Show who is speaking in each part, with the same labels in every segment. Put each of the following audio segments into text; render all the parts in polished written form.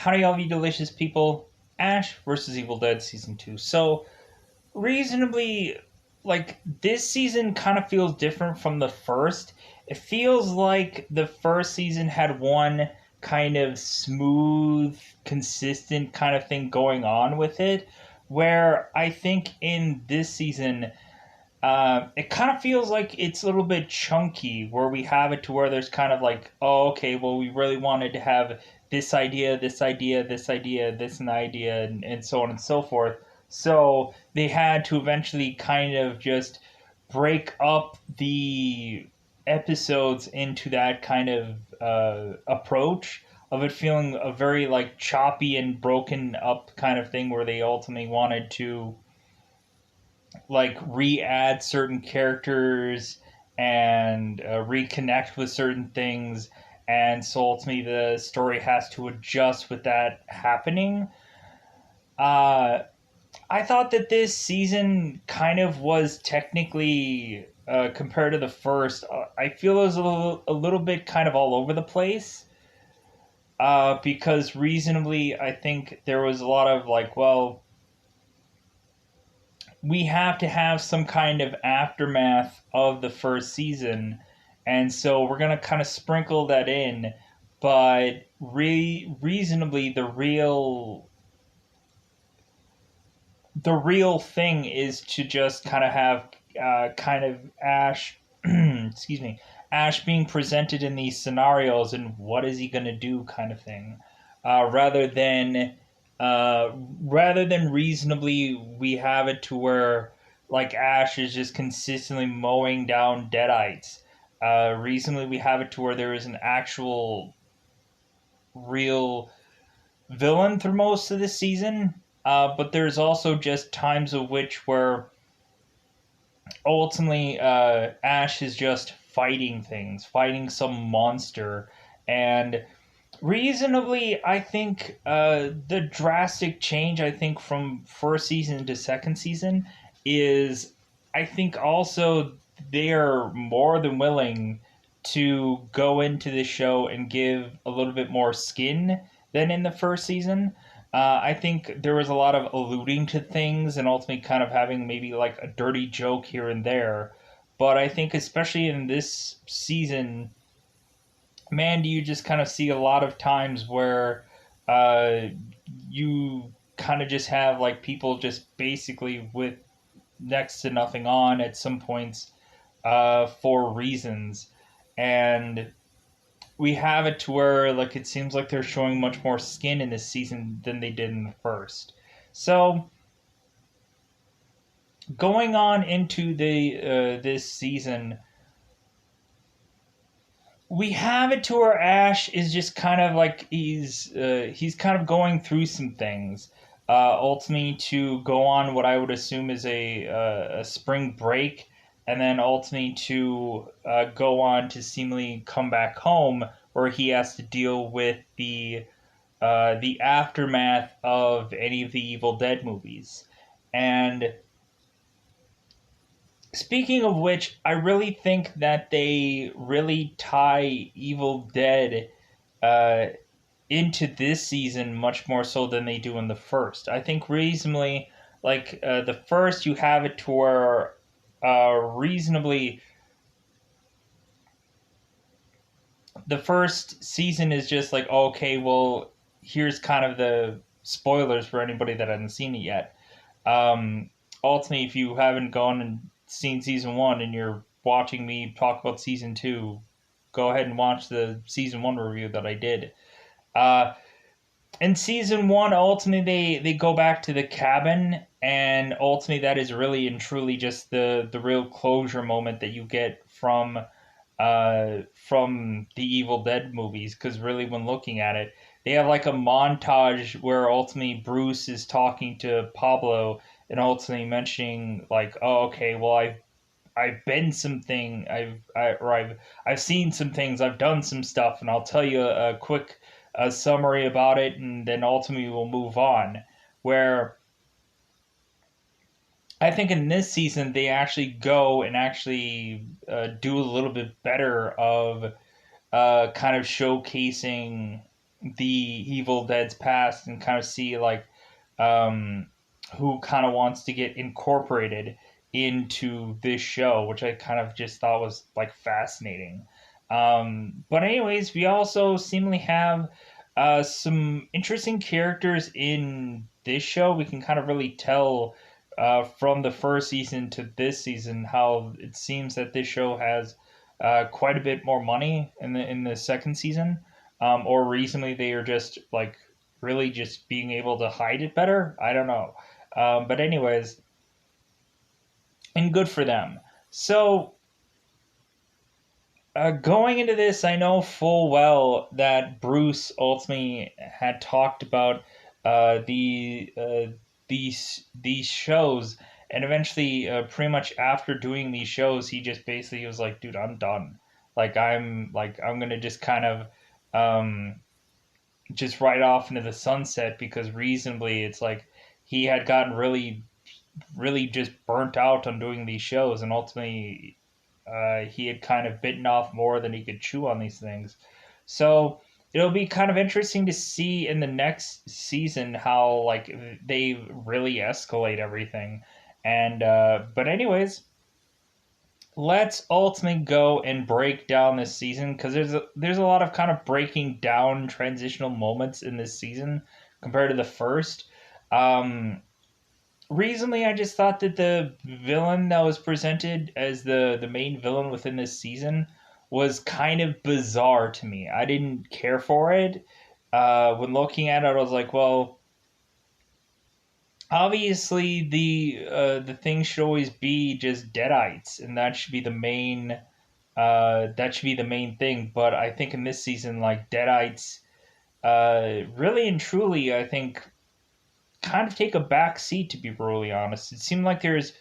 Speaker 1: Howdy, all you delicious people. Ash versus Evil Dead Season 2. So, reasonably, this season kind of feels different from the first. It feels like the first season had one kind of smooth, consistent kind of thing going on with it, where I think in this season, it kind of feels like it's a little bit chunky, where we have it to where there's kind of like, oh, okay, well, we really wanted to have this idea, this idea, this idea, this an idea, and so on and so forth. So they had to eventually kind of just break up the episodes into that kind of approach of it feeling a very like choppy and broken up kind of thing, where they ultimately wanted to like re-add certain characters and reconnect with certain things, and so ultimately the story has to adjust with that happening. uh I thought that this season kind of was technically, compared to the first, I feel it was a little bit kind of all over the place, because reasonably I think there was a lot of like, well, we have to have some kind of aftermath of the first season, and so we're gonna kind of sprinkle that in. But reasonably, the real thing is to just kind of have kind of Ash, excuse me, Ash being presented in these scenarios and what is he gonna do, kind of thing, rather than uh, rather than reasonably we have it to where like Ash is just consistently mowing down deadites. Reasonably we have it to where there is an actual real villain through most of the season. But there's also just times of which where ultimately Ash is just fighting things, fighting some monster, and reasonably, I think the drastic change, I think, from first season to second season is, I think also they are more than willing to go into the show and give a little bit more skin than in the first season. I think there was a lot of alluding to things and ultimately kind of having maybe like a dirty joke here and there. But I think, especially in this season, man, do you just kind of see a lot of times where uh, you kind of just have like people just basically with next to nothing on at some points, for reasons. And we have it to where like it seems like they're showing much more skin in this season than they did in the first. So going on into the this season, we have it to where Ash is just kind of like he's kind of going through some things. Ultimately, to go on what I would assume is a spring break, and then ultimately to go on to seemingly come back home, where he has to deal with the aftermath of any of the Evil Dead movies. And speaking of which, I really think that they really tie Evil Dead uh, into this season much more so than they do in the first. I think reasonably, like the first, you have it to where reasonably the first season is just like, okay, well, here's kind of the spoilers for anybody that hasn't seen it yet. Um, Ultimately, if you haven't gone and seen season one and you're watching me talk about season two, go ahead and watch the season one review that I did. Uh, in season one, ultimately they go back to the cabin, and ultimately that is really and truly just the real closure moment that you get from the Evil Dead movies. Because really, when looking at it, they have like a montage where ultimately Bruce is talking to Pablo and ultimately mentioning like, oh, okay, well, I've been something, I've seen some things, I've done some stuff, and I'll tell you a quick summary about it, and then ultimately we'll move on. Where I think in this season they actually go and actually do a little bit better of kind of showcasing. the Evil Dead's past and kind of see like um, who kind of wants to get incorporated into this show, which I kind of just thought was like fascinating. But anyways, we also seemingly have some interesting characters in this show. We can kind of really tell from the first season to this season how it seems that this show has quite a bit more money in the second season, or recently they are just like really just being able to hide it better. I don't know, but anyways, and good for them. So going into this, I know full well that Bruce ultimately had talked about these shows, and eventually, pretty much after doing these shows, he just basically was like, "Dude, I'm done. I'm gonna just kind of um, just ride off into the sunset because reasonably, it's like he had gotten really just burnt out on doing these shows, and ultimately he had kind of bitten off more than he could chew on these things. So it'll be kind of interesting to see in the next season how like they really escalate everything. And but anyways, let's ultimately go and break down this season because there's a lot of kind of breaking down transitional moments in this season compared to the first. Um, Recently I just thought that the villain that was presented as the main villain within this season was kind of bizarre to me. I didn't care for it. When looking at it, I was like, well, obviously the thing should always be just deadites, and that should be the main thing. But I think in this season, like deadites, really and truly, I think kind of take a back seat, to be brutally honest. It seemed like there's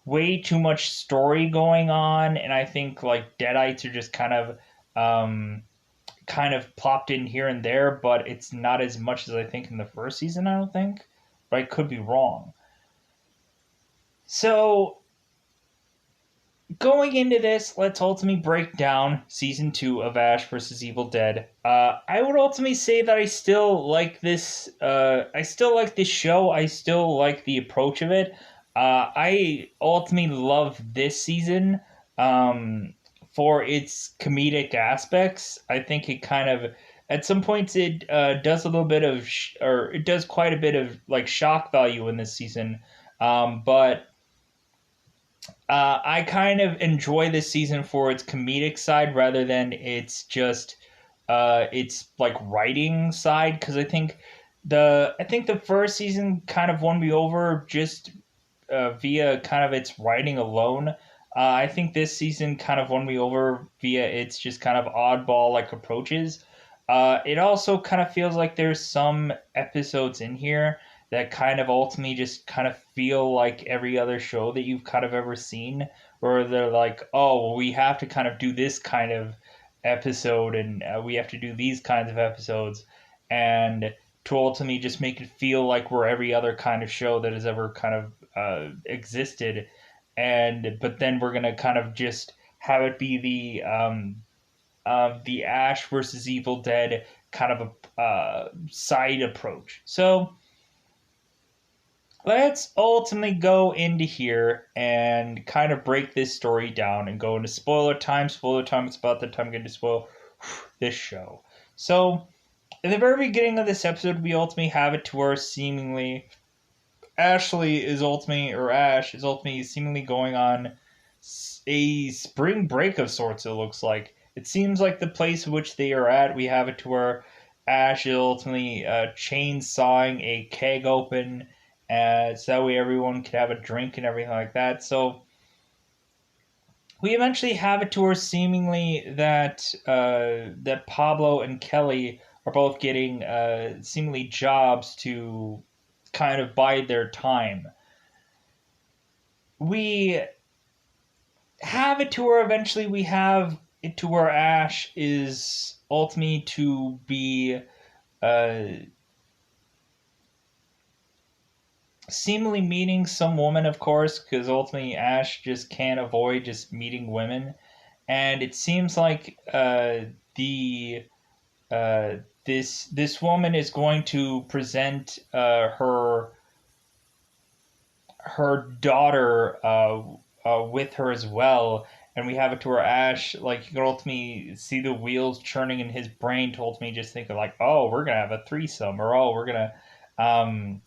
Speaker 1: way too much story going on, and I think like Deadites are just kind of plopped in here and there, but it's not as much as I think in the first season, I don't think. But I could be wrong. So going into this, let's ultimately break down season 2 of Ash versus Evil Dead. I would ultimately say that I still like this. I still like this show. I still like the approach of it. I ultimately love this season for its comedic aspects. I think it kind of, at some points, it does a little bit of, or it does quite a bit of like shock value in this season. But I kind of enjoy this season for its comedic side rather than its like writing side, because I think the first season kind of won me over just via kind of its writing alone. I think this season kind of won me over via its just kind of oddball like approaches. It also kind of feels like there's some episodes in here that kind of ultimately just kind of feel like every other show that you've kind of ever seen, where they're like, oh, well, we have to kind of do this kind of episode, and we have to do these kinds of episodes, and to ultimately just make it feel like we're every other kind of show that has ever kind of existed, and but then we're gonna kind of just have it be the Ash versus Evil Dead kind of a side approach. So let's ultimately go into here and kind of break this story down and go into spoiler time. Spoiler time, it's about the time I'm going to spoil this show. So, in the very beginning of this episode, we ultimately have it to where seemingly Ash is ultimately seemingly going on a spring break of sorts, it looks like. It seems like the place in which they are at, we have it to where Ash is ultimately chainsawing a keg open, so that way everyone can have a drink and everything like that. So we eventually have it to where seemingly that Pablo and Kelly are both getting seemingly jobs to kind of bide their time. We have it to where eventually we have it to where Ash is ultimately to be uh, seemingly meeting some woman, of course, because ultimately Ash just can't avoid just meeting women. And it seems like the uh, this woman is going to present her daughter with her as well, and we have it to where Ash, like, you can ultimately see the wheels churning in his brain to ultimately just think of like, oh, we're gonna have a threesome, or um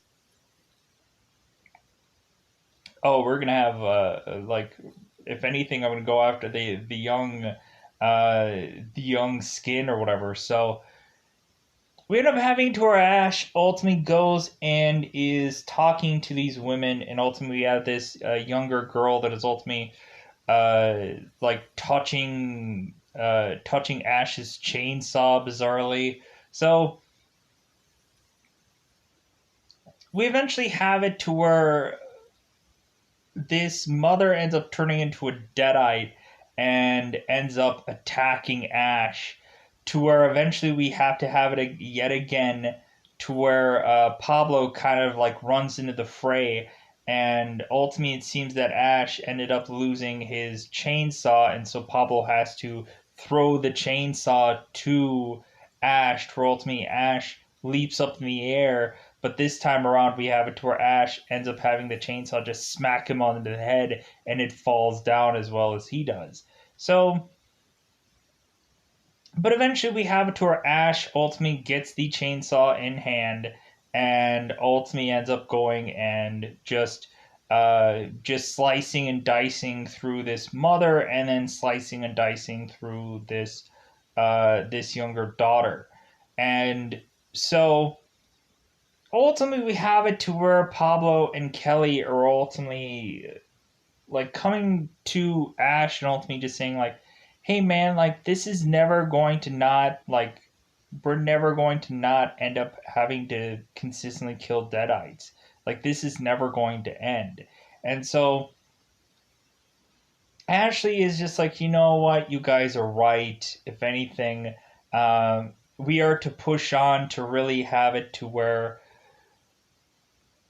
Speaker 1: we're gonna have like, if anything, I'm gonna go after the young skin or whatever. So we end up having to where Ash ultimately goes and is talking to these women, and ultimately we have this younger girl that is ultimately like touching Ash's chainsaw bizarrely. So we eventually have it to where this mother ends up turning into a deadite and ends up attacking Ash, to where eventually we have to have it yet again, to where Pablo kind of like runs into the fray, and ultimately it seems that Ash ended up losing his chainsaw, and so Pablo has to throw the chainsaw to Ash, to where ultimately Ash leaps up in the air, but this time around, we have it to where Ash ends up having the chainsaw just smack him on the head, and it falls down as well as he does. So, but eventually, we have it to where Ash ultimately gets the chainsaw in hand, and ultimately ends up going and just slicing and dicing through this mother, and then slicing and dicing through this younger daughter, and so ultimately we have it to where Pablo and Kelly are ultimately like coming to Ash and ultimately just saying like, hey man, like this is never going to not like, we're never going to not end up having to consistently kill deadites. Like this is never going to end. And so Ashley is just like, you know what, you guys are right. If anything, we are to push on to really have it to where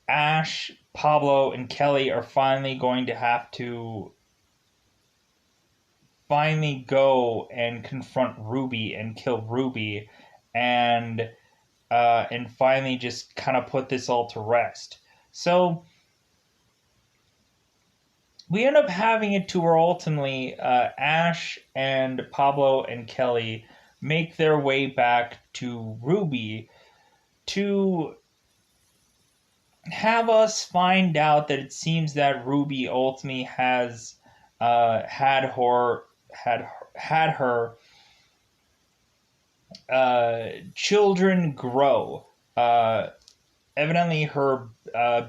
Speaker 1: Ash, Pablo, and Kelly are finally going to have to finally go and confront Ruby and kill Ruby, and finally just kind of put this all to rest. So we end up having it to where ultimately Ash and Pablo and Kelly make their way back to Ruby to have us find out that it seems that Ruby ultimately has had had her children grow. Evidently, her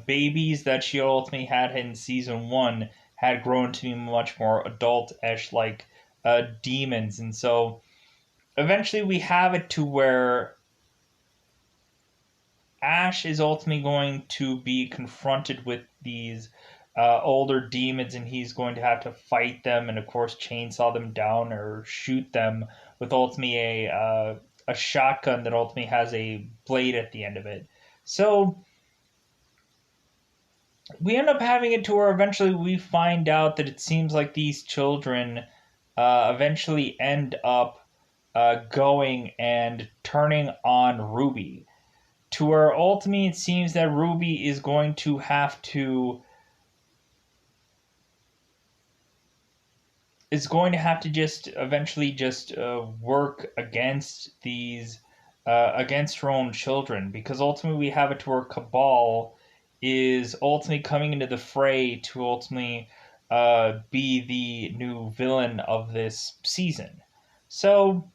Speaker 1: babies that she ultimately had in season one had grown to be much more adult-ish, like demons, and so eventually we have it to where Ash is ultimately going to be confronted with these older demons, and he's going to have to fight them, and of course, chainsaw them down or shoot them with ultimately a shotgun that ultimately has a blade at the end of it. So we end up having it to where eventually we find out that it seems like these children eventually end up going and turning on Ruby, to where ultimately it seems that Ruby is going to have to just eventually just work against her own children, because ultimately we have it to where Cabal is ultimately coming into the fray to ultimately be the new villain of this season. So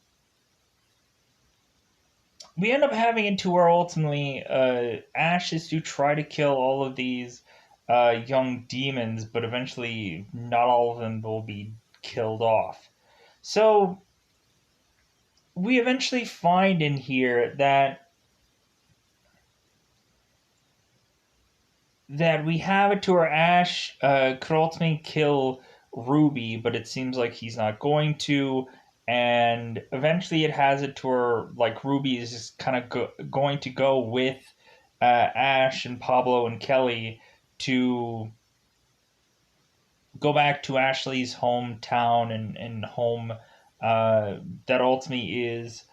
Speaker 1: we end up having it to where ultimately Ash is to try to kill all of these young demons, but eventually not all of them will be killed off. So we eventually find in here that we have it to where Ash could ultimately kill Ruby, but it seems like he's not going to. And eventually, it has it to where like Ruby is just kind of going to go with Ash and Pablo and Kelly to go back to Ashley's hometown and home that ultimately is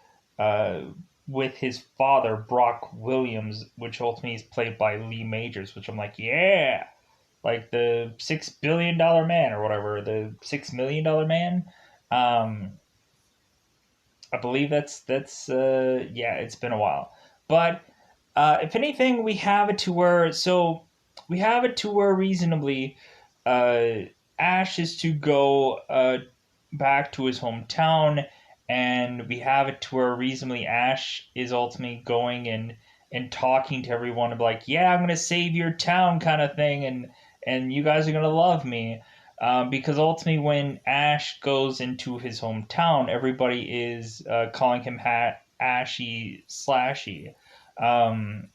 Speaker 1: uh, with his father, Brock Williams, which ultimately is played by Lee Majors, which I'm like, yeah, like the $6 billion man or whatever, the $6 million man. Um, I believe that's yeah, it's been a while, but if anything, we have it to where reasonably, uh, Ash is to go back to his hometown, and we have it to where reasonably Ash is ultimately going and talking to everyone of like, yeah, I'm gonna save your town kind of thing, and you guys are gonna love me. Because ultimately, when Ash goes into his hometown, everybody is calling him Ashy Slashy. Um,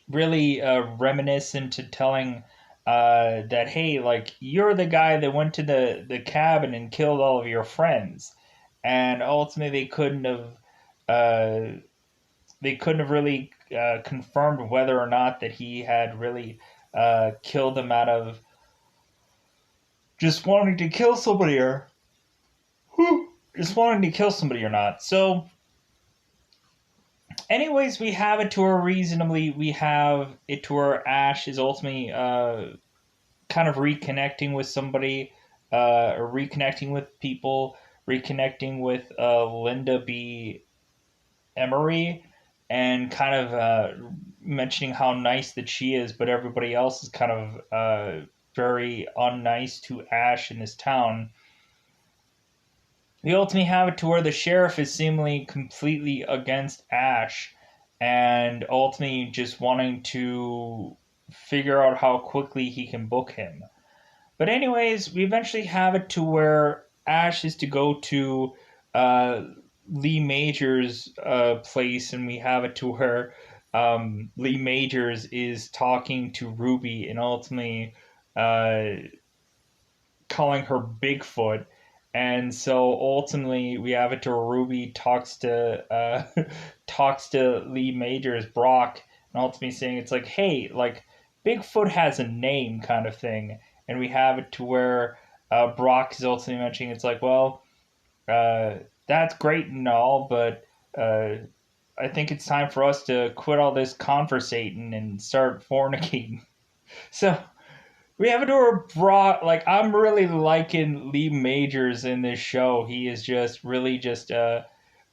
Speaker 1: really reminiscent to telling that, hey, like, you're the guy that went to the cabin and killed all of your friends. And ultimately, uh, they couldn't have really confirmed whether or not that he had really killed them out of just wanting to kill somebody or just wanting to kill somebody or not. So, anyways, we have it to where Ash is ultimately kind of reconnecting with somebody, or reconnecting with people, reconnecting with Linda B. Emery, and kind of mentioning how nice that she is, but everybody else is kind of very unnice to Ash in this town. We ultimately have it to where the sheriff is seemingly completely against Ash and ultimately just wanting to figure out how quickly he can book him. But, anyways, we eventually have it to where Ash is to go to uh, Lee Majors' place, and we have it to where Lee Majors is talking to Ruby and ultimately uh, calling her Bigfoot. And so ultimately, we have it to where Ruby talks to talks to Lee Majors Brock, and ultimately saying it's like, hey, like Bigfoot has a name, kind of thing. And we have it to where Brock is ultimately mentioning it's like, well, uh, that's great and all, but uh, I think it's time for us to quit all this conversating and start fornicating. So we have a broad, like, I'm really liking Lee Majors in this show. He is just really just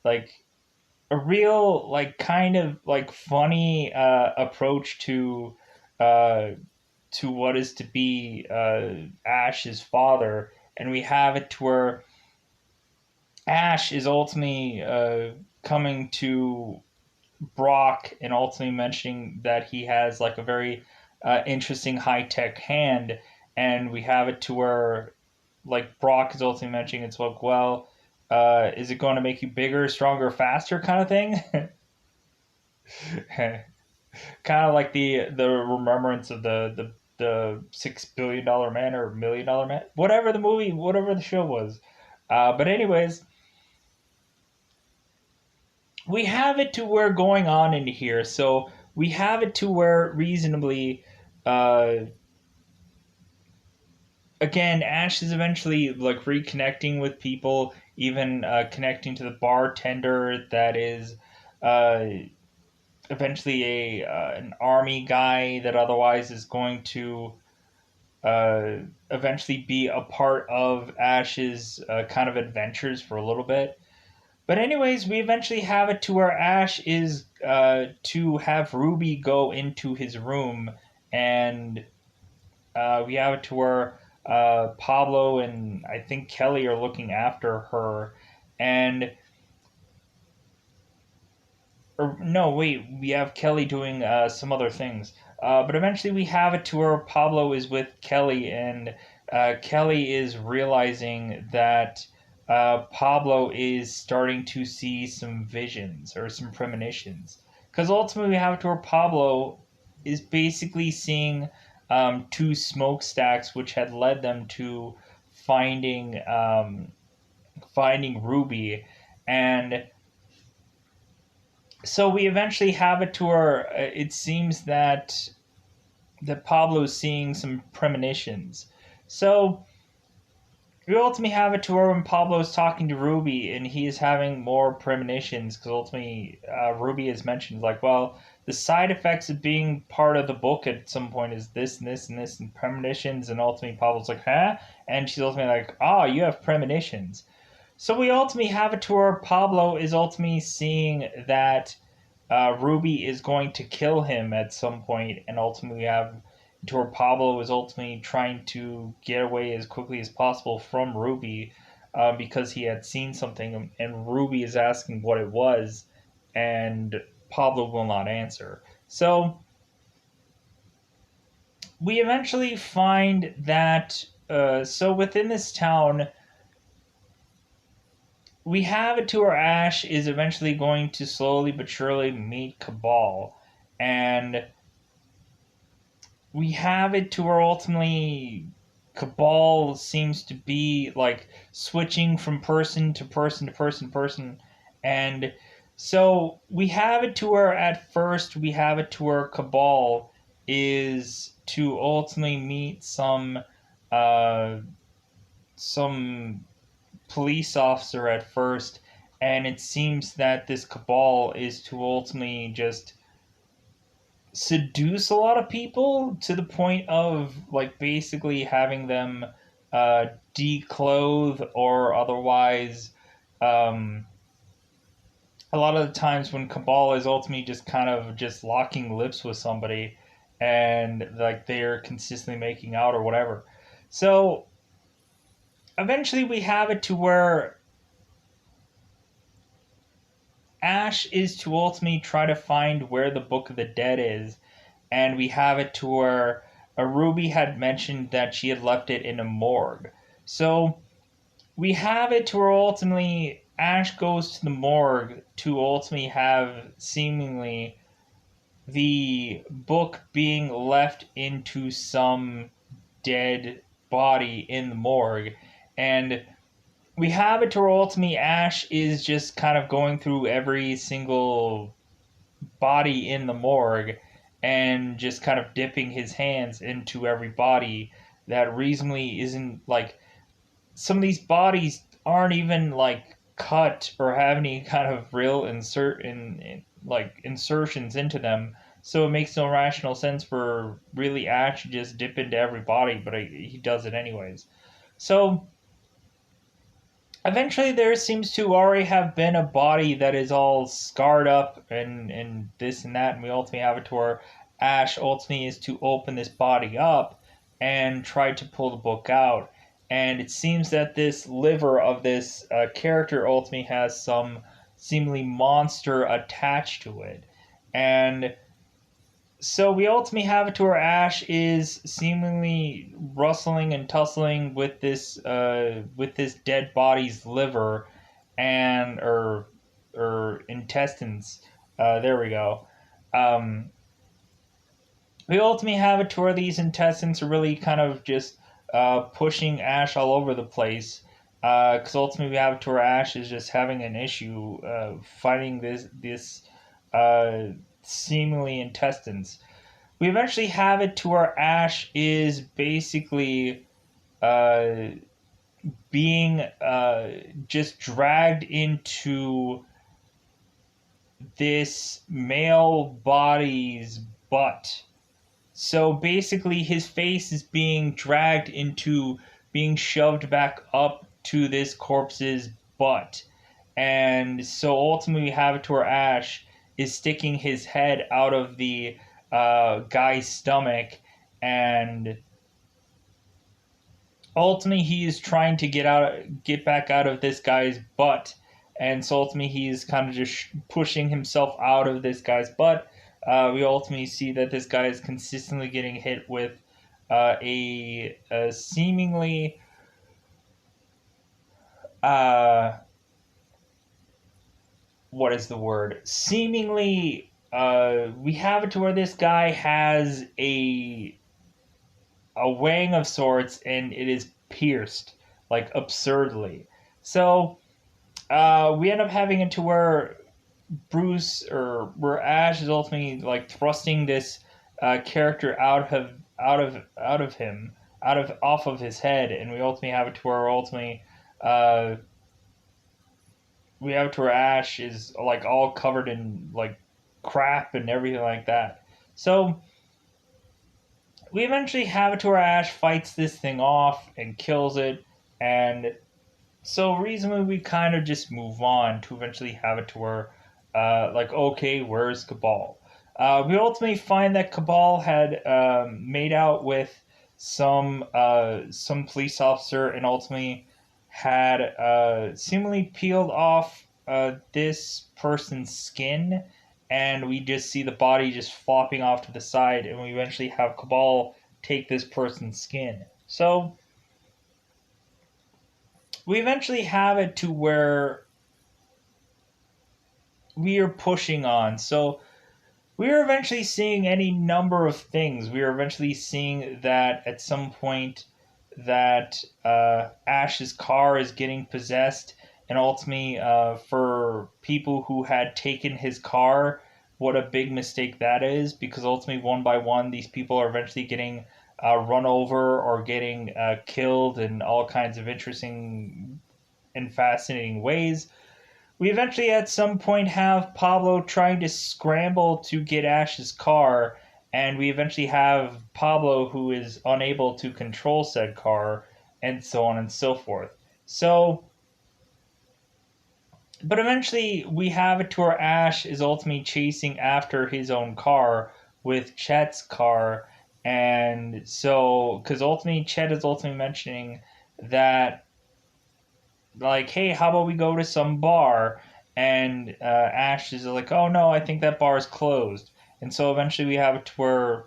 Speaker 1: like a real, like, kind of like funny approach uh to what is to be Ash's father. And we have it to where Ash is ultimately coming to Brock and ultimately mentioning that he has like a very interesting high tech hand, and we have it to where like Brock is ultimately mentioning it's like, well, is it going to make you bigger, stronger, faster, kind of thing? Kind of like the remembrance of the $6 billion man or $1 million man, whatever the movie, whatever the show was. But, anyways, we have it to where going on in here. So we have it to where reasonably, uh, again, Ash is eventually like reconnecting with people, even connecting to the bartender that is uh, eventually a an army guy that otherwise is going to uh, eventually be a part of Ash's kind of adventures for a little bit. But, anyways, we eventually have it to where Ash is to have Ruby go into his room, and we have it to where Pablo and I think Kelly are looking after her, and or no, wait, we have Kelly doing some other things. But eventually we have it to where Pablo is with Kelly, and Kelly is realizing that Pablo is starting to see some visions or some premonitions. Because ultimately we have it to where Pablo is basically seeing two smokestacks, which had led them to finding finding Ruby, and so we eventually have it to where it seems that Pablo's seeing some premonitions. So we ultimately have it to where when Pablo is talking to Ruby and he is having more premonitions, because ultimately Ruby has mentioned, like, well, the side effects of being part of the book at some point is this and this and this and premonitions, and ultimately Pablo's like, huh? And she's ultimately like, oh, you have premonitions. So we ultimately have it to where Pablo is ultimately seeing that Ruby is going to kill him at some point, and ultimately we have to where Pablo is ultimately trying to get away as quickly as possible from Ruby because he had seen something, and Ruby is asking what it was, and Pablo will not answer. So we eventually find that so within this town we have it to where Ash is eventually going to slowly but surely meet Cabal, and we have it to where ultimately Cabal seems to be like switching from person to person to person to person, and so we have it to where at first we have it to where Cabal is to ultimately meet uh some police officer at first, and it seems that this Cabal is to ultimately just seduce a lot of people to the point of like basically having them declothe or otherwise. Um, a lot of the times when Cabal is ultimately just kind of just locking lips with somebody and like they're consistently making out or whatever. So eventually we have it to where Ash is to ultimately try to find where the Book of the Dead is, and we have it to where Ruby had mentioned that she had left it in a morgue. So we have it to where ultimately Ash goes to the morgue to ultimately have seemingly the book being left into some dead body in the morgue. And we have it to where ultimately Ash is just kind of going through every single body in the morgue and just kind of dipping his hands into every body that reasonably isn't like some of these bodies aren't even like cut or have any kind of real in like insertions into them, so it makes no rational sense for really Ash to just dip into every body, but he does it anyways. So eventually there seems to already have been a body that is all scarred up and this and that, and we ultimately have it to where Ash ultimately is to open this body up and try to pull the book out. And it seems that this liver of this character ultimately has some seemingly monster attached to it. And so we ultimately have it to where Ash is seemingly rustling and tussling with this dead body's liver and or intestines. There we go. Um, we ultimately have it to where these intestines are really kind of just pushing Ash all over the place. Because ultimately we have it to where Ash is just having an issue fighting this seemingly intestines. We eventually have it to where Ash is basically uh, being just dragged into this male body's butt. So basically, his face is being dragged into being shoved back up to this corpse's butt. And so ultimately, we have it to where Ash is sticking his head out of the guy's stomach, and ultimately he is trying to get back out of this guy's butt, and so ultimately he's kind of just pushing himself out of this guy's butt. We ultimately see that this guy is consistently getting hit with a seemingly uh, what is the word? Seemingly, we have it to where this guy has a wang of sorts, and it is pierced like absurdly. So we end up having it to where Bruce or where Ash is ultimately like thrusting this character out of him, off of his head, and we ultimately have it to where uh, we have it to where Ash is like all covered in like crap and everything like that. So we eventually have it to where Ash fights this thing off and kills it, and so reasonably we kind of just move on to eventually have it to where, like, okay, where's Cabal? We ultimately find that Cabal had made out with some police officer and ultimately had seemingly peeled off this person's skin, and we just see the body just flopping off to the side, and we eventually have Cabal take this person's skin. So we eventually have it to where we are pushing on. So we are eventually seeing any number of things. We are eventually seeing that at some point that Ash's car is getting possessed, and ultimately, for people who had taken his car, what a big mistake that is, because ultimately, one by one, these people are eventually getting run over or getting killed in all kinds of interesting and fascinating ways. We eventually, at some point, have Pablo trying to scramble to get Ash's car, and we eventually have Pablo who is unable to control said car, and so on and so forth. So, but eventually, we have it to where Ash is ultimately chasing after his own car with Chet's car, and so, because ultimately, Chet is ultimately mentioning that like, hey, how about we go to some bar? And Ash is like, oh no, I think that bar is closed. And so eventually we have it to where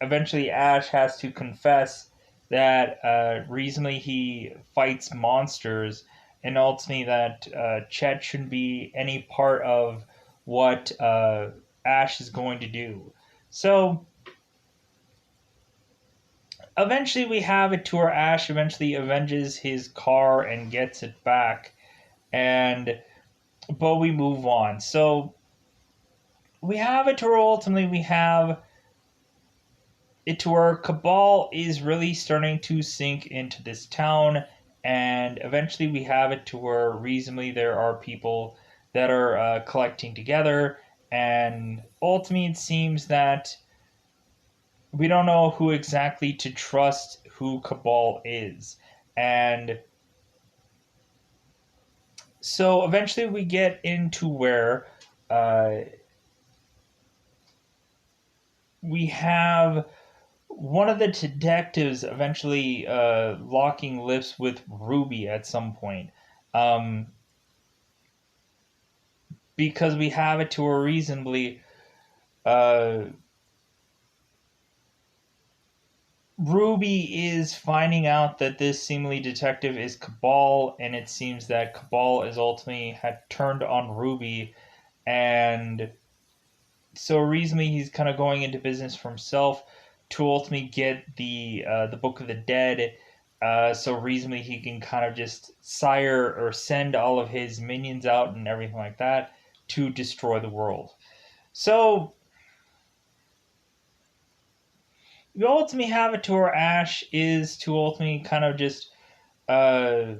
Speaker 1: eventually Ash has to confess that reasonably he fights monsters, and ultimately that Chet shouldn't be any part of what Ash is going to do. So eventually we have it to where Ash eventually avenges his car and gets it back, and but we move on. So we have it to where ultimately we have it to where Cabal is really starting to sink into this town, and eventually we have it to where reasonably there are people that are collecting together, and ultimately it seems that we don't know who exactly to trust who Cabal is. And so eventually we get into where uh, we have one of the detectives eventually locking lips with Ruby at some point. Um, because we have it to a reasonably. Uh, Ruby is finding out that this seemingly detective is Cabal, and it seems that Cabal is ultimately had turned on Ruby, and so reasonably he's kind of going into business for himself to ultimately get the Book of the Dead. So reasonably he can kind of just sire or send all of his minions out and everything like that to destroy the world. So you ultimately have it to where Ash is to ultimately kind of just uh,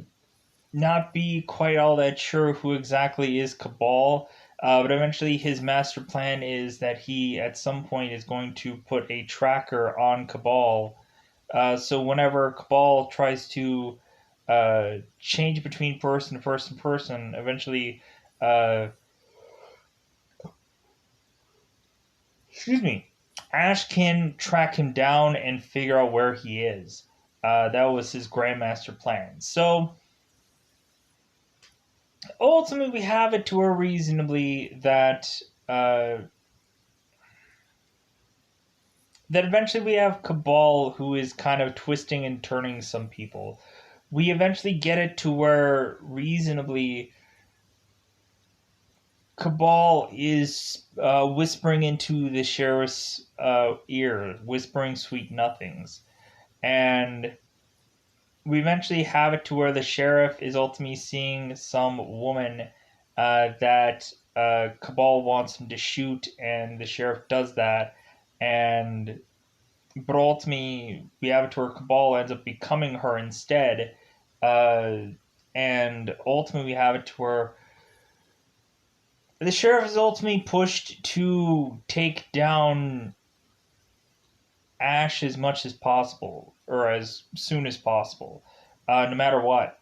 Speaker 1: not be quite all that sure who exactly is Cabal. But eventually, his master plan is that he, at some point, is going to put a tracker on Cabal. So whenever Cabal tries to change between person to person to person, eventually, uh, excuse me, Ash can track him down and figure out where he is. That was his Grandmaster plan. So ultimately we have it to a reasonably uh, that eventually we have Cabal who is kind of twisting and turning some people. We eventually get it to where reasonably Cabal is whispering into the sheriff's ear, whispering sweet nothings. And we eventually have it to where the sheriff is ultimately seeing some woman that Cabal wants him to shoot, and the sheriff does that, and but ultimately we have it to where Cabal ends up becoming her instead. Uh, and ultimately we have it to where the sheriff is ultimately pushed to take down Ash as much as possible, or as soon as possible, no matter what.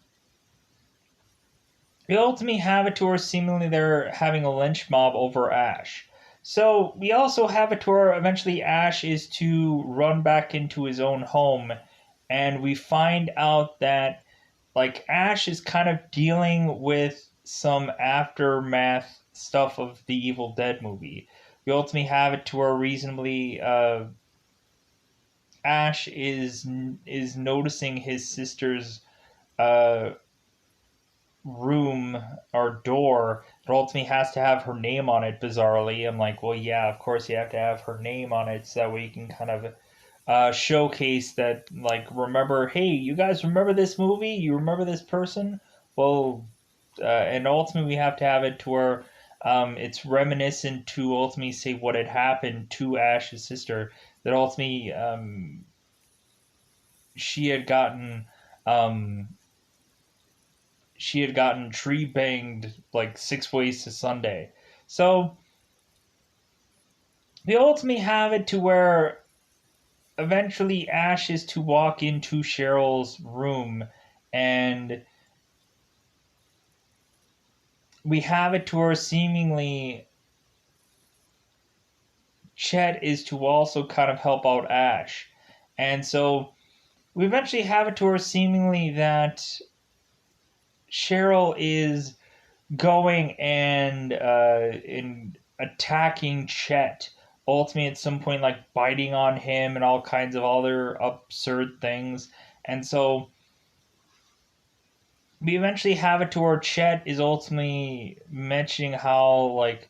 Speaker 1: We ultimately have it to where seemingly they're having a lynch mob over Ash. So we also have it to where eventually Ash is to run back into his own home, and we find out that like Ash is kind of dealing with some aftermath stuff of the Evil Dead movie. We ultimately have it to where reasonably Ash is noticing his sister's uh, room or door that ultimately has to have her name on it. Bizarrely, I'm like, well, yeah, of course you have to have her name on it so that way you can kind of showcase that, like, remember, hey, you guys remember this movie? You remember this person? Well, and ultimately we have to have it to where it's reminiscent to ultimately say what had happened to Ash's sister. That ultimately she had gotten um, she had gotten tree banged like 6 ways to Sunday. So we ultimately have it to where eventually Ash is to walk into Cheryl's room, and we have it to where seemingly Chet is to also kind of help out Ash. And so we eventually have it to where seemingly that Cheryl is going and attacking Chet. Ultimately, at some point, like biting on him and all kinds of other absurd things. And so we eventually have it to where Chet is ultimately mentioning how like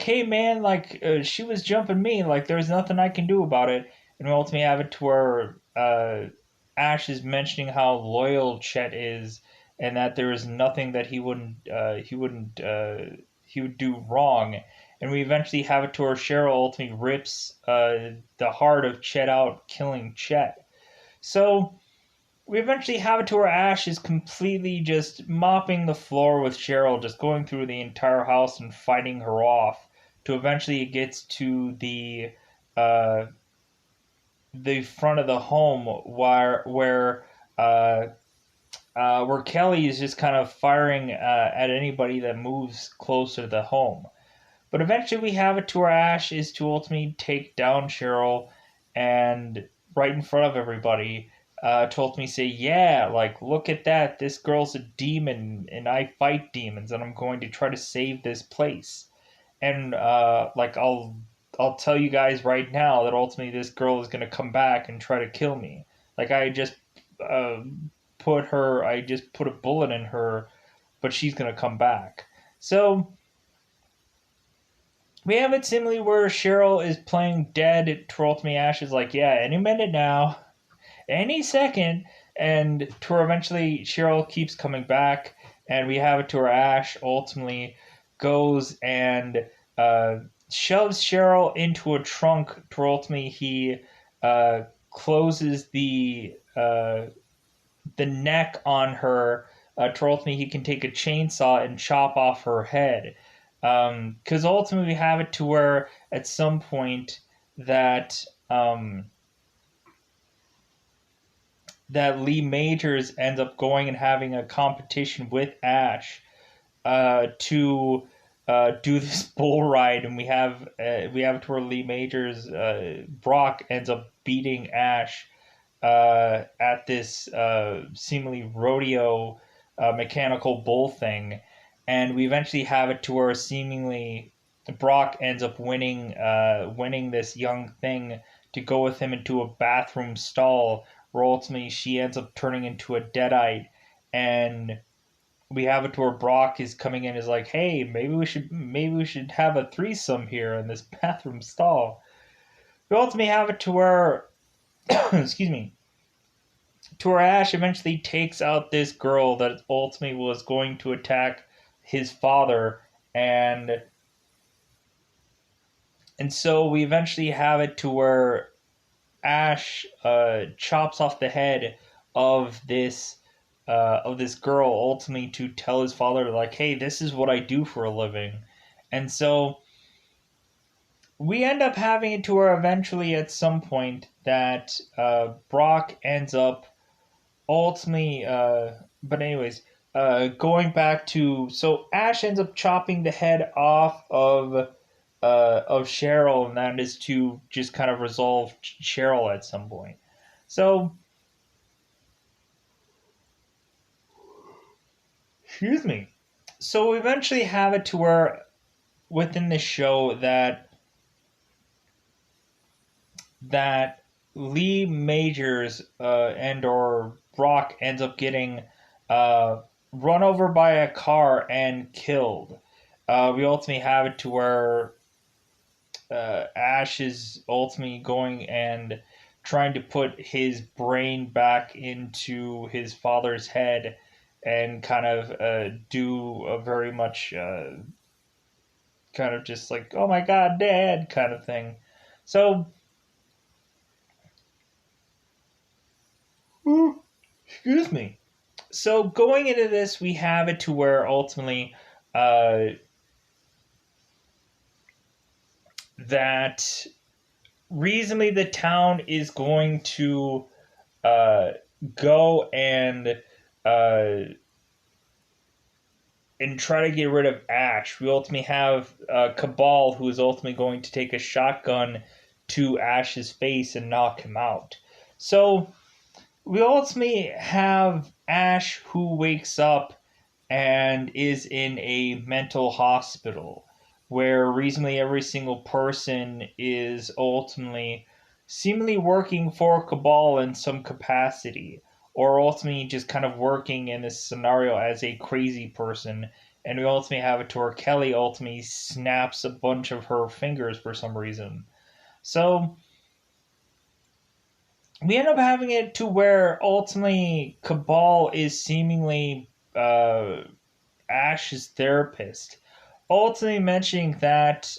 Speaker 1: hey man, like she was jumping me, like there's nothing I can do about it. And we ultimately have it to where Ash is mentioning how loyal Chet is, and that there is nothing that he would do wrong. And we eventually have it to where Cheryl ultimately rips the heart of Chet out, killing Chet. So we eventually have it to where Ash is completely just mopping the floor with Cheryl, just going through the entire house and fighting her off. To eventually it gets to uh, the front of the home uh, where Kelly is just kind of firing at anybody that moves closer to the home. But eventually we have it to where Ash is to ultimately take down Cheryl, and right in front of everybody, to ultimately say, yeah, like, look at that. This girl's a demon, and I fight demons, and I'm going to try to save this place. And, like, I'll tell you guys right now that ultimately this girl is going to come back and try to kill me. Like, uh, I just put a bullet in her, but she's going to come back. So, we have it similarly where Cheryl is playing dead. Troll to me, Ash is like, yeah, any minute now, any second. And to where eventually Cheryl keeps coming back. And we have it to where Ash ultimately goes and uh, shoves Cheryl into a trunk. To where ultimately he closes the neck on her. To ultimately he can take a chainsaw and chop off her head. Because ultimately we have it to where at some point that that Lee Majors ends up going and having a competition with Ash to do this bull ride, and we have it to where Lee Majors Brock ends up beating Ash at this seemingly rodeo mechanical bull thing, and we eventually have it to where seemingly Brock ends up winning this young thing to go with him into a bathroom stall, where ultimately she ends up turning into a deadite, and we have it to where Brock is coming in is like, hey, maybe we should have a threesome here in this bathroom stall. We ultimately have it to where excuse me, to where Ash eventually takes out this girl that ultimately was going to attack his father, and so we eventually have it to where Ash chops off the head of this girl, ultimately to tell his father, like, hey, this is what I do for a living. And so we end up having it to where eventually at some point that Brock ends up ultimately, but anyways, going back to, so Ash ends up chopping the head off of Cheryl, and that is to just kind of resolve Cheryl at some point. So, excuse me. So we eventually have it to where within the show that Lee Majors and or Brock ends up getting uh, run over by a car and killed. We ultimately have it to where Ash is ultimately going and trying to put his brain back into his father's head and kind of do a very much kind of just like, oh my god, dad kind of thing. So, excuse me. So going into this, we have it to where ultimately uh, that reasonably the town is going to uh, go uh, and try to get rid of Ash. We ultimately have Cabal, who is ultimately going to take a shotgun to Ash's face and knock him out. So we ultimately have Ash, who wakes up and is in a mental hospital where reasonably every single person is ultimately seemingly working for Cabal in some capacity, or ultimately just kind of working in this scenario as a crazy person. And we ultimately have it to where Kelly ultimately snaps a bunch of her fingers for some reason. So we end up having it to where ultimately Cabal is seemingly Ash's therapist, ultimately mentioning that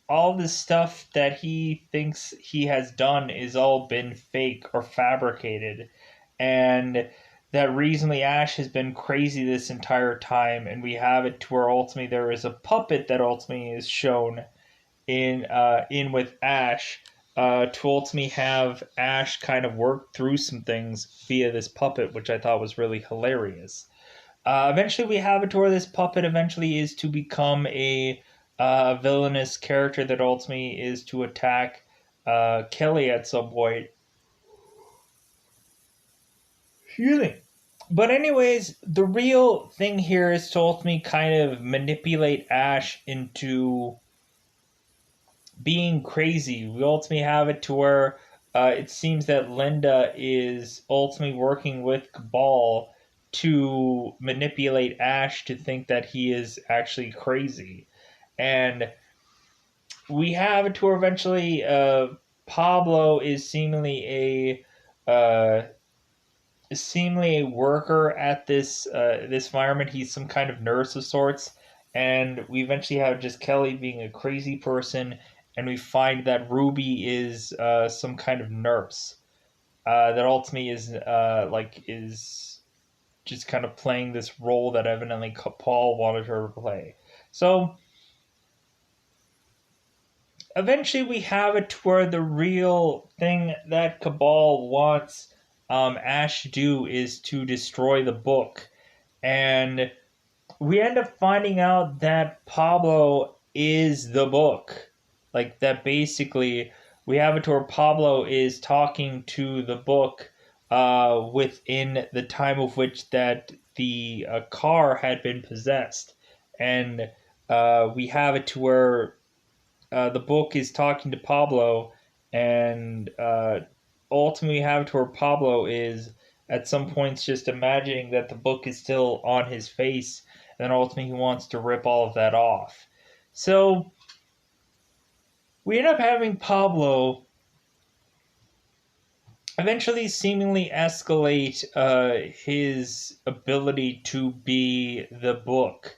Speaker 1: all the stuff that he thinks he has done is all been fake or fabricated, and that recently Ash has been crazy this entire time, and we have it to where ultimately there is a puppet that ultimately is shown in with Ash to ultimately have Ash kind of work through some things via this puppet, which I thought was really hilarious. Eventually, we have it to where this puppet eventually is to become a villainous character that ultimately is to attack Kelly at some point. Excuse me. But anyways, the real thing here is to ultimately kind of manipulate Ash into being crazy. We ultimately have it to where it seems that Linda is ultimately working with Cabal to manipulate Ash to think that he is actually crazy. And we have it to where eventually Pablo is seemingly a worker at this environment. He's some kind of nurse of sorts, and we eventually have just Kelly being a crazy person, and we find that Ruby is some kind of nurse that ultimately is just kind of playing this role that evidently Paul wanted her to play. So eventually we have it to where the real thing that Cabal wants Ash to do is to destroy the book. And we end up finding out that Pablo is the book. Like, that basically, we have it to where Pablo is talking to the book within the time of which that the car had been possessed. And we have it to where the book is talking to Pablo, and ultimately have to where Pablo is at some points just imagining that the book is still on his face, and then ultimately he wants to rip all of that off. So we end up having Pablo eventually seemingly escalate his ability to be the book.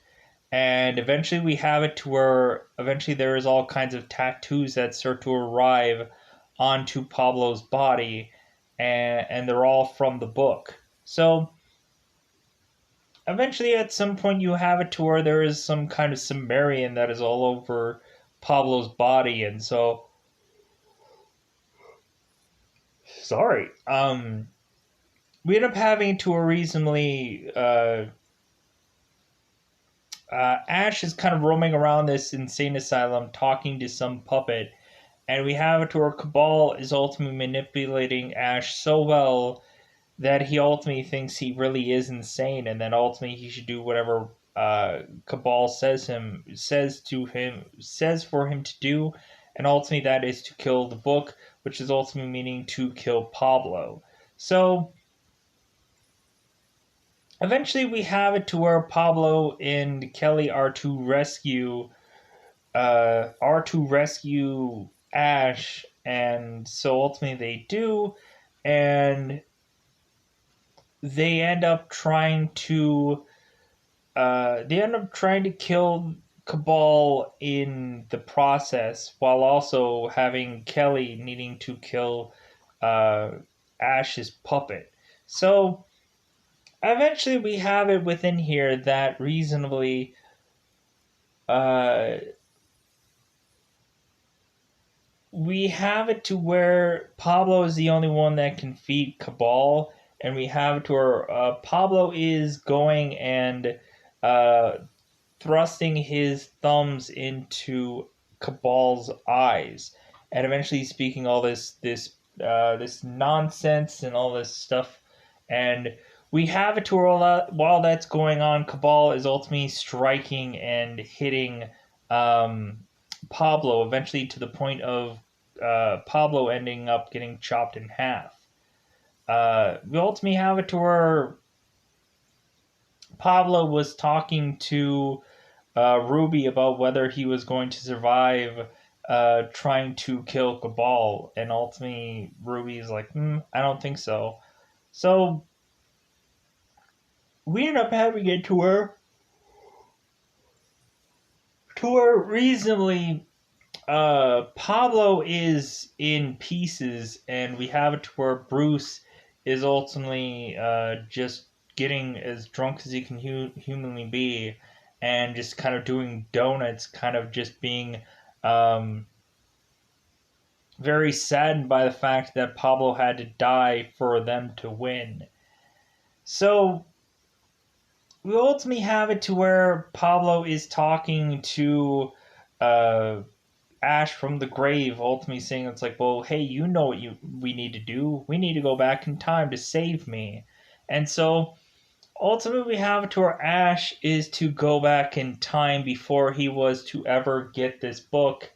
Speaker 1: And eventually we have it to where eventually there is all kinds of tattoos that start to arrive onto Pablo's body, and they're all from the book. So eventually, at some point, you have it to where there is some kind of Sumerian that is all over Pablo's body, and so sorry. We end up having to a reasonably Ash is kind of roaming around this insane asylum talking to some puppet, and we have it to where Cabal is ultimately manipulating Ash so well that he ultimately thinks he really is insane, and then ultimately he should do whatever Cabal says for him to do, and ultimately that is to kill the book, which is ultimately meaning to kill Pablo. So eventually we have it to where Pablo and Kelly are to rescue Ash, and so ultimately they do, and they end up trying to kill Cabal in the process, while also having Kelly needing to kill uh, Ash's puppet. So eventually, we have it within here that reasonably. Uh, we have it to where Pablo is the only one that can feed Cabal, and we have it to where Pablo is going and uh, thrusting his thumbs into Cabal's eyes, and eventually speaking all this nonsense and all this stuff, and we have it to where while that's going on, Cabal is ultimately striking and hitting um, Pablo, eventually to the point of Pablo ending up getting chopped in half. We ultimately have it to where Pablo was talking to Ruby about whether he was going to survive trying to kill Cabal, and ultimately Ruby's like, I don't think so. So we end up having it to where reasonably Pablo is in pieces, and we have it to where Bruce is ultimately just getting as drunk as he can humanly be, and just kind of doing donuts, kind of just being um, very saddened by the fact that Pablo had to die for them to win. So we ultimately have it to where Pablo is talking to uh, Ash from the grave, ultimately saying it's like, well, hey, you know what we need to do. We need to go back in time to save me. And so ultimately we have it to where Ash is to go back in time before he was to ever get this book,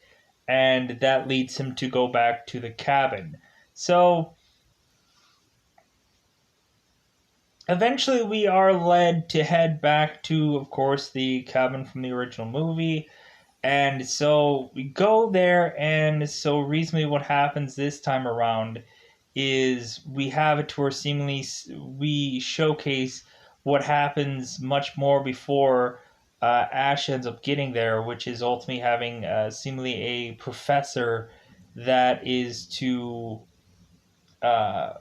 Speaker 1: and that leads him to go back to the cabin. So eventually we are led to head back to, of course, the cabin from the original movie. And so we go there, and so reasonably what happens this time around is we have it to where seemingly we showcase what happens much more before Ash ends up getting there, which is ultimately having seemingly a professor that is to uh,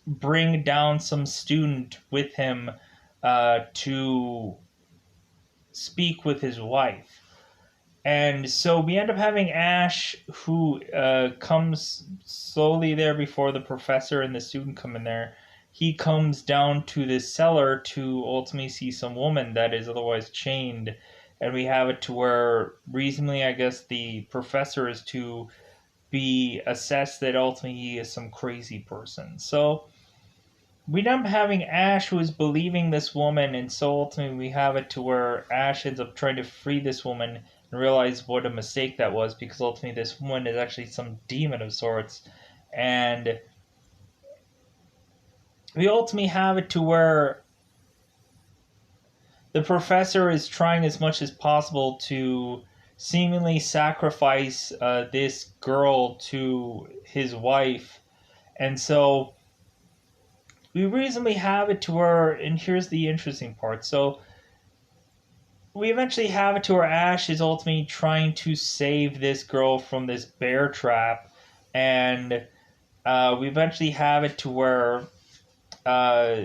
Speaker 1: bring down some student with him to speak with his wife. And so we end up having Ash, who comes slowly there before the professor and the student come in there. He comes down to this cellar to ultimately see some woman that is otherwise chained. And we have it to where, reasonably, I guess the professor is to be assessed that ultimately he is some crazy person. So we end up having Ash who is believing this woman, and so ultimately we have it to where Ash ends up trying to free this woman and realize what a mistake that was, because ultimately this woman is actually some demon of sorts. And we ultimately have it to where the professor is trying as much as possible to seemingly sacrifice this girl to his wife. And so we reasonably have it to where, and here's the interesting part. So we eventually have it to where Ash is ultimately trying to save this girl from this bear trap, and we eventually have it to where uh,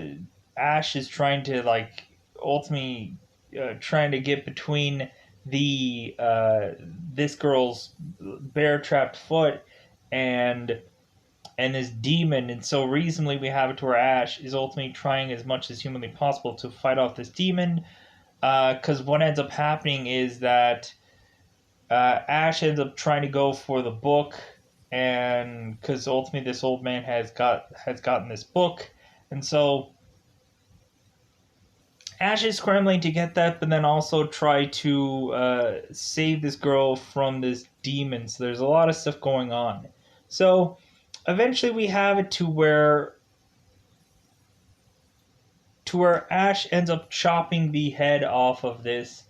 Speaker 1: Ash is trying to like ultimately trying to get between the this girl's bear trapped foot and this demon, and so reasonably we have it to where Ash is ultimately trying as much as humanly possible to fight off this demon. Because what ends up happening is that Ash ends up trying to go for the book, and because ultimately this old man has gotten this book, and so Ash is scrambling to get that, but then also try to save this girl from this demon. So there's a lot of stuff going on. So eventually we have it to where Ash ends up chopping the head off of this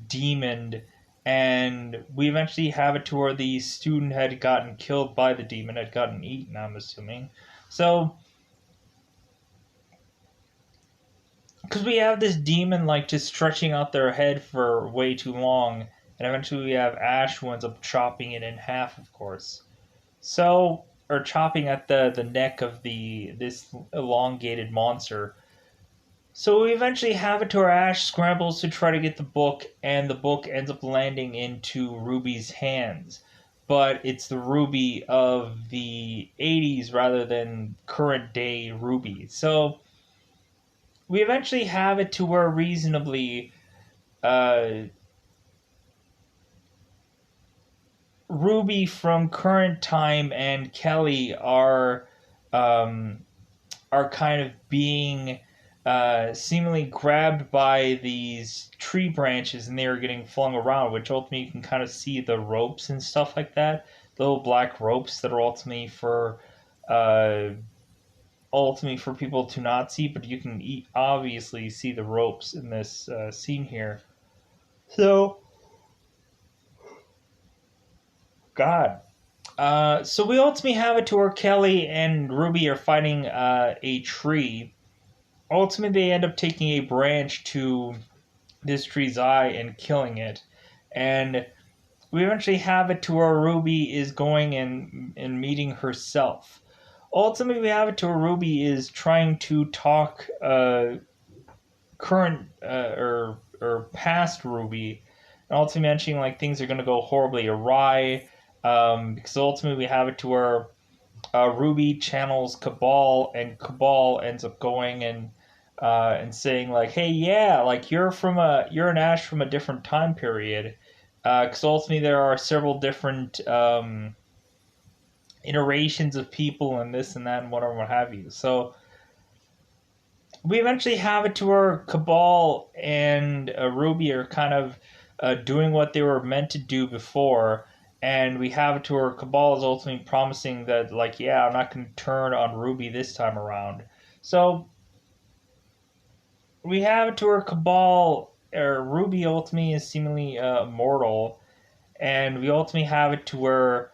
Speaker 1: demon, and we eventually have it to where the student had gotten killed by the demon, had gotten eaten, I'm assuming. So because we have this demon like just stretching out their head for way too long, and eventually we have Ash who ends up chopping it in half, of course. So, or chopping at the neck of this elongated monster. So we eventually have it to where Ash scrambles to try to get the book, and the book ends up landing into Ruby's hands. But it's the Ruby of the 80s rather than current day Ruby. So we eventually have it to where reasonably uh, Ruby from current time and Kelly um, are kind of being seemingly grabbed by these tree branches, and they are getting flung around, which ultimately you can kind of see the ropes and stuff like that, the little black ropes that are uh, ultimately for people to not see, but you can obviously see the ropes in this scene here. So, God. So we ultimately have it to where Kelly and Ruby are fighting a tree. Ultimately, they end up taking a branch to this tree's eye and killing it. And we eventually have it to where Ruby is going and meeting herself. Ultimately, we have it to where Ruby is trying to talk current or past Ruby, and ultimately mentioning like things are going to go horribly awry. Because ultimately, we have it to where Ruby channels Cabal, and Cabal ends up going and saying like, "Hey, yeah, like you're an Ash from a different time period." Because ultimately, there are several different iterations of people and this and that and whatever, what have you. So we eventually have it to where Cabal and Ruby are kind of doing what they were meant to do before, and we have it to where Cabal is ultimately promising that, like, yeah, I'm not going to turn on Ruby this time around. So we have it to where Cabal or Ruby ultimately is seemingly immortal, and we ultimately have it to where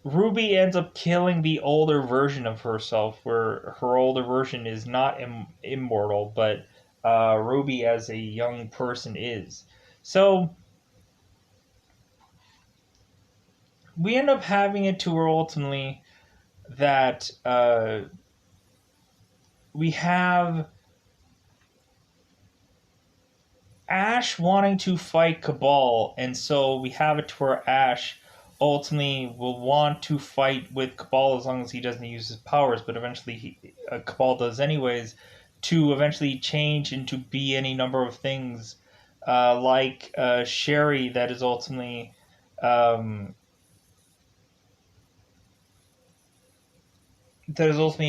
Speaker 1: Ruby ends up killing the older version of herself, where her older version is not immortal, but Ruby as a young person is. So we end up having it to where ultimately that we have Ash wanting to fight Cabal, and so we have it to where Ash ultimately will want to fight with Cabal as long as he doesn't use his powers, but eventually Cabal does anyways, to eventually change into be any number of things, like Sherry, um, that is ultimately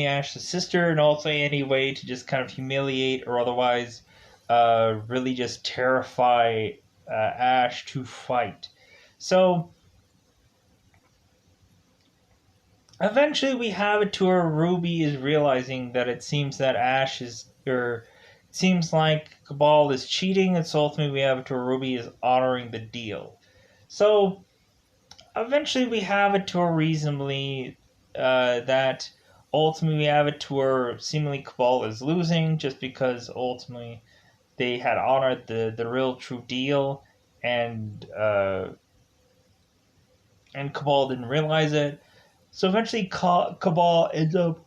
Speaker 1: Ash's sister, and also any way to just kind of humiliate or otherwise really just terrify Ash to fight. So eventually we have it to where Ruby is realizing that it seems that Ash is, or it seems like Cabal is cheating, and so ultimately we have it to where Ruby is honoring the deal. So eventually we have it to where reasonably that ultimately we have it to where seemingly Cabal is losing, just because ultimately they had honored the real true deal, and Cabal didn't realize it. So eventually, Cabal ends up,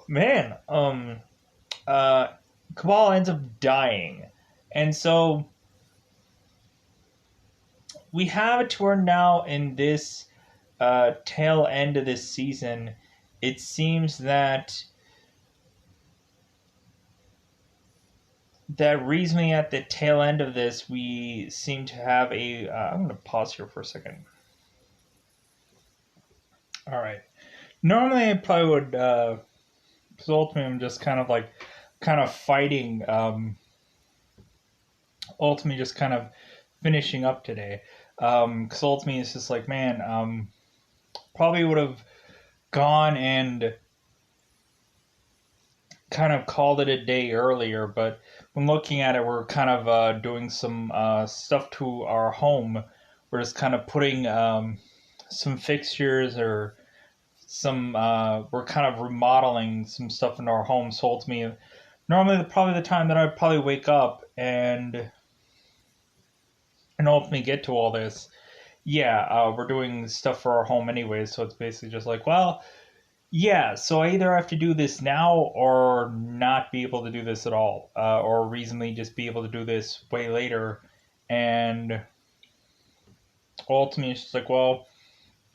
Speaker 1: man, uh, Cabal ends up dying, and so we have it to where now in this tail end of this season, it seems that reasoning at the tail end of this, we seem to have a. I'm going to pause here for a second. All right. Normally, I probably would. Because ultimately, I'm just kind of fighting. Ultimately, just kind of finishing up today. Because ultimately, it's just like, man, probably would have gone and kind of called it a day earlier, but when looking at it, we're kind of doing some stuff to our home. We're just kind of putting some fixtures or some. We're kind of remodeling some stuff in our home. So ultimately, normally probably the time that I'd probably wake up and ultimately get to all this. Yeah, we're doing stuff for our home anyway, so it's basically just like, well, yeah, so I either have to do this now or not be able to do this at all, or reasonably just be able to do this way later. And ultimately, it's just like, well,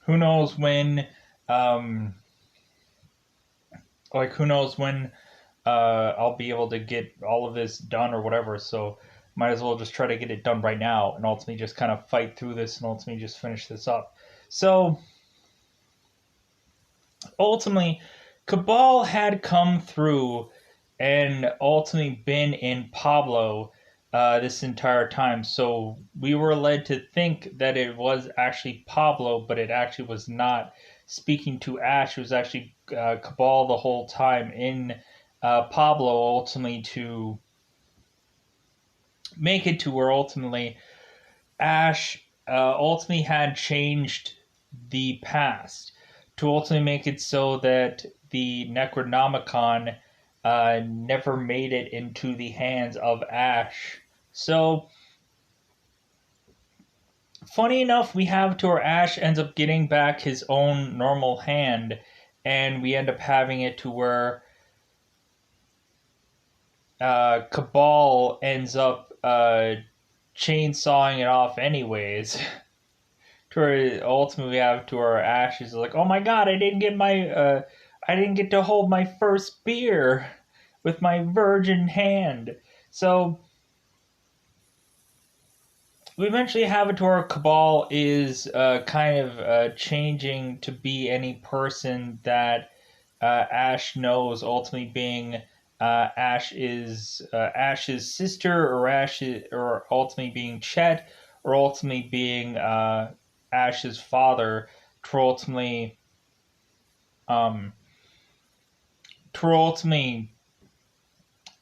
Speaker 1: who knows when, um, who knows when I'll be able to get all of this done or whatever. So might as well just try to get it done right now and ultimately just kind of fight through this and ultimately just finish this up. So ultimately, Cabal had come through and ultimately been in Pablo this entire time. So we were led to think that it was actually Pablo, but it actually was not speaking to Ash. It was actually Cabal the whole time in Pablo, ultimately to make it to where ultimately Ash ultimately had changed the past to ultimately make it so that the Necronomicon never made it into the hands of Ash. So, funny enough, we have to where Ash ends up getting back his own normal hand, and we end up having it to where Cabal ends up chainsawing it off anyways. To where ultimately we have to our ashes like, oh my god, I didn't get to hold my first beer with my virgin hand. So we eventually have it to our Cabal is kind of changing to be any person that Ash knows, ultimately being Ash's sister, or ultimately being Chet, or ultimately being Ash's father, to ultimately um,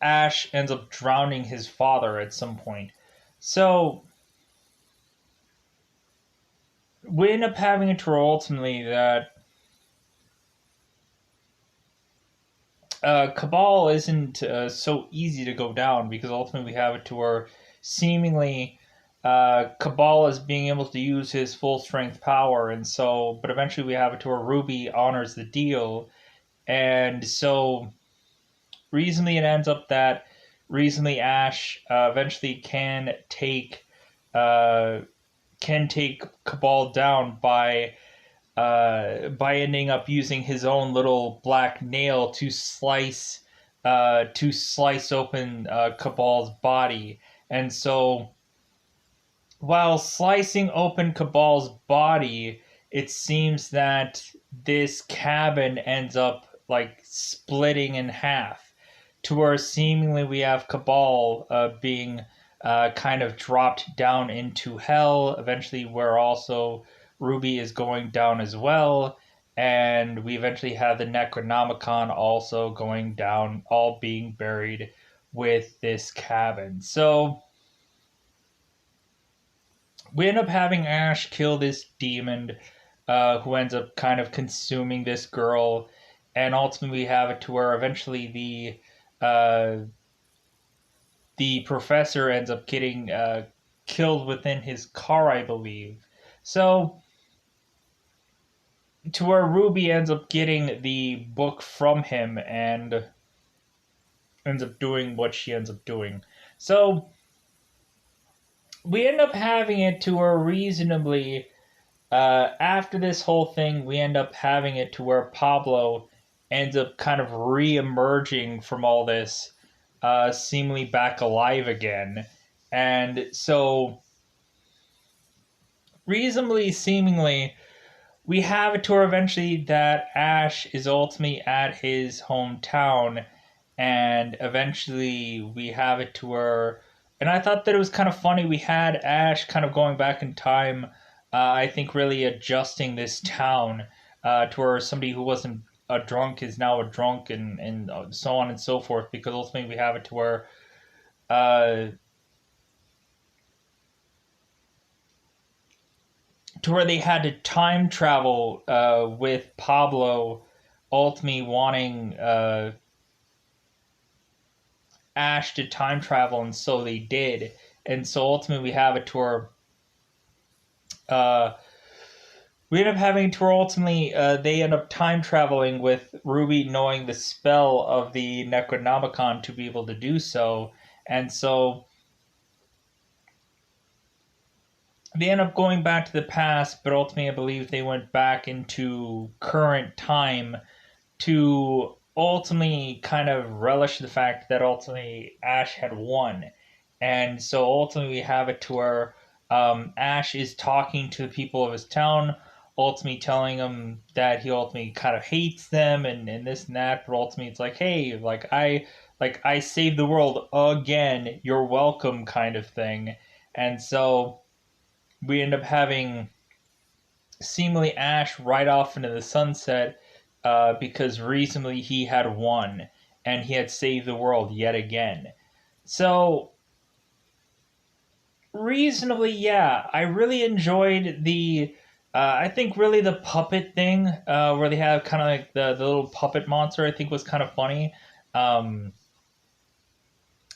Speaker 1: Ash ends up drowning his father at some point. So we end up having it to ultimately that Cabal isn't so easy to go down, because ultimately we have it to where seemingly Cabal is being able to use his full strength power, and so, but eventually we have it to where Ruby honors the deal, and so reasonably it ends up that reasonably Ash eventually uh, can take Cabal down by ending up using his own little black nail to slice open Cabal's body. And so while slicing open Cabal's body, it seems that this cabin ends up like splitting in half, to where seemingly we have Cabal being kind of dropped down into hell. Eventually, where also Ruby is going down as well. And we eventually have the Necronomicon also going down, all being buried with this cabin. So we end up having Ash kill this demon who ends up kind of consuming this girl. And ultimately, we have it to where eventually uh, the professor ends up getting killed within his car, I believe. So to where Ruby ends up getting the book from him and ends up doing what she ends up doing. So we end up having it to where reasonably after this whole thing, we end up having it to where Pablo ends up kind of re-emerging from all this, seemingly back alive again. And so, reasonably, seemingly, we have it to where eventually that Ash is ultimately at his hometown, and eventually we have it to where. And I thought that it was kind of funny. We had Ash kind of going back in time, I think really adjusting this town to where somebody who wasn't a drunk is now a drunk, and so on and so forth, because ultimately we have it to where. Uh, to where they had to time travel with Pablo ultimately wanting Ash to time travel, and so they did. And so ultimately, we have a tour. Uh, we end up having a tour. Ultimately, they end up time traveling with Ruby knowing the spell of the Necronomicon to be able to do so. And so they end up going back to the past, but ultimately, I believe they went back into current time to ultimately kind of relish the fact that ultimately Ash had won. And so ultimately we have it to where Ash is talking to the people of his town, ultimately telling them that he ultimately kind of hates them and this and that, but ultimately it's like, hey, like I saved the world again, you're welcome kind of thing. And so we end up having seemingly Ash right off into the sunset because recently he had won and he had saved the world yet again. So, reasonably, yeah, I really enjoyed the. I think really the puppet thing, where they have kind of like the little puppet monster, I think was kind of funny. Um,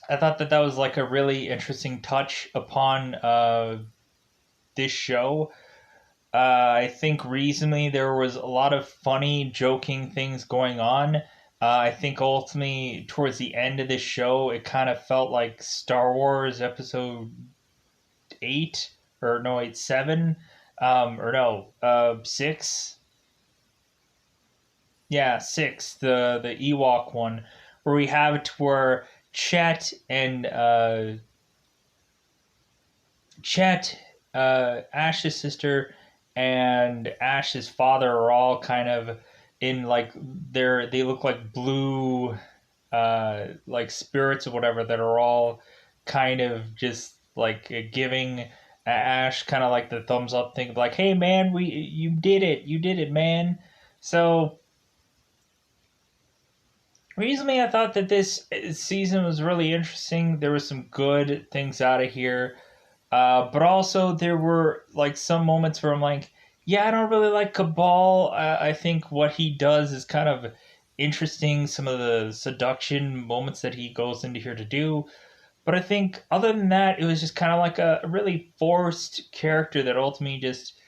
Speaker 1: I thought that that was like a really interesting touch upon this show. I think recently there was a lot of funny, joking things going on. I think ultimately, towards the end of this show, it kind of felt like Star Wars Episode 8, or no, 8, 7, or no, 6. Yeah, 6, the Ewok one, where we have it where Chet, Ash's sister, and Ash's father are all kind of in like they look like blue, like spirits or whatever that are all kind of just like giving Ash kind of like the thumbs up thing, like, hey man, you did it, man. So recently, I thought that this season was really interesting. There was some good things out of here. But also there were like some moments where I'm like, yeah, I don't really like Cabal. I think what he does is kind of interesting. Some of the seduction moments that he goes into here to do. But I think other than that, it was just kind of like a really forced character that ultimately just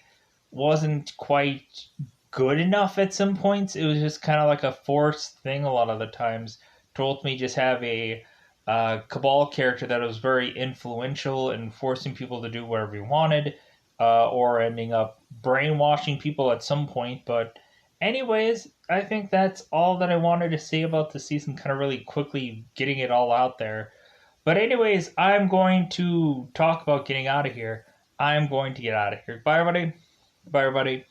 Speaker 1: wasn't quite good enough at some points. It was just kind of like a forced thing a lot of the times to ultimately just have a Cabal character that was very influential and forcing people to do whatever he wanted, or ending up brainwashing people at some point. But, anyways, I think that's all that I wanted to say about the season, kind of really quickly getting it all out there. But, anyways, I'm going to talk about getting out of here. I'm going to get out of here. Bye, everybody. Bye, everybody.